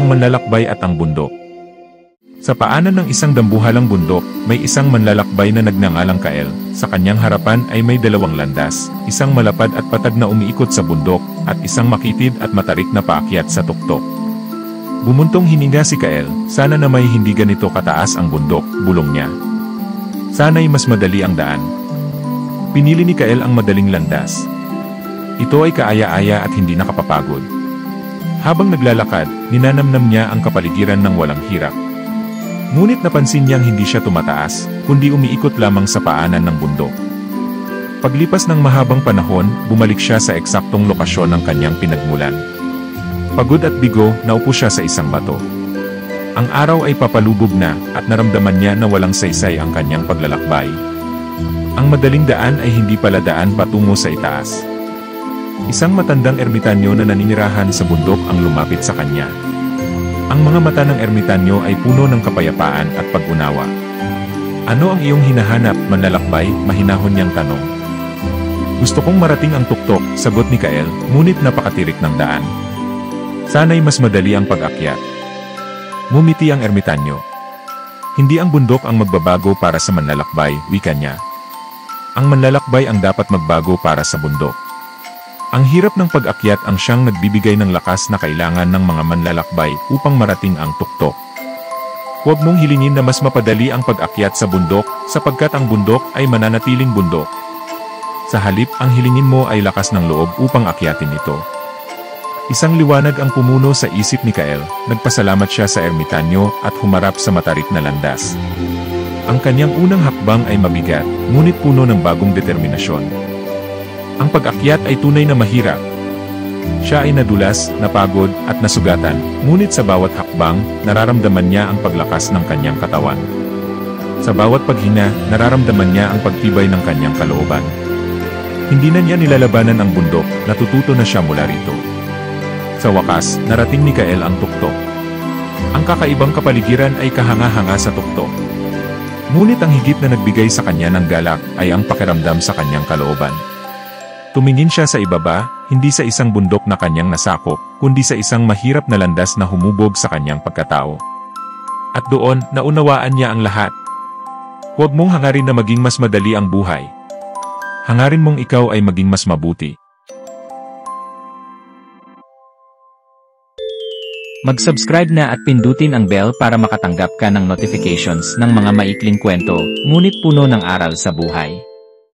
ang manlalakbay at ang bundok. Sa paanan ng isang dambuhalang bundok, may isang manlalakbay na nagngangalang Kael. Sa kanyang harapan ay may dalawang landas, isang malapad at patag na umiikot sa bundok, at isang makitid at matarik na paakyat sa tuktok. Bumuntong hininga si Kael, sana na may hindi ganito kataas ang bundok, bulong niya. Sana'y mas madali ang daan. Pinili ni Kael ang madaling landas. Ito ay kaaya-aya at hindi nakapapagod. Habang naglalakad, ninanamnam niya ang kapaligiran ng walang hirap. Ngunit napansin niyang hindi siya tumataas, kundi umiikot lamang sa paanan ng bundok. Paglipas ng mahabang panahon, bumalik siya sa eksaktong lokasyon ng kanyang pinagmulan. Pagod at bigo, naupo siya sa isang bato. Ang araw ay papalubog na, at naramdaman niya na walang saysay ang kanyang paglalakbay. Ang madaling daan ay hindi pala daan patungo sa itaas. Isang matandang ermitanyo na naninirahan sa bundok ang lumapit sa kanya. Ang mga mata ng ermitanyo ay puno ng kapayapaan at pag-unawa. Ano ang iyong hinahanap, manlalakbay? Mahinahon niyang tanong. Gusto kong marating ang tuktok, sagot ni Kael, ngunit napakatirik ng daan. Sana'y mas madali ang pag-akyat. Ngumiti ang ermitanyo. Hindi ang bundok ang magbabago para sa manlalakbay, wika niya. Ang manlalakbay ang dapat magbago para sa bundok. Ang hirap ng pag-akyat ang siyang nagbibigay ng lakas na kailangan ng mga manlalakbay upang marating ang tuktok. Huwag mong hilingin na mas mapadali ang pag-akyat sa bundok, sapagkat ang bundok ay mananatiling bundok. Sa halip, ang hilingin mo ay lakas ng loob upang akyatin ito. Isang liwanag ang pumuno sa isip ni Kael, nagpasalamat siya sa ermitanyo at humarap sa matarik na landas. Ang kanyang unang hakbang ay mabigat, ngunit puno ng bagong determinasyon. Ang pag-akyat ay tunay na mahirap. Siya ay nadulas, napagod, at nasugatan, ngunit sa bawat hakbang, nararamdaman niya ang paglakas ng kanyang katawan. Sa bawat paghinga, nararamdaman niya ang pagtibay ng kanyang kalooban. Hindi na niya nilalabanan ang bundok, natututo na siya mula rito. Sa wakas, narating ni Kael ang tuktok. Ang kakaibang kapaligiran ay kahanga-hanga sa tuktok. Ngunit ang higit na nagbigay sa kanya ng galak ay ang pakiramdam sa kanyang kalooban. Tumingin siya sa ibaba, hindi sa isang bundok na kanyang nasakop, kundi sa isang mahirap na landas na humubog sa kanyang pagkatao. At doon, naunawaan niya ang lahat. Huwag mong hangarin na maging mas madali ang buhay. Hangarin mong ikaw ay maging mas mabuti. Mag-subscribe na at pindutin ang bell para makatanggap ka ng notifications ng mga maikling kwento, ngunit puno ng aral sa buhay.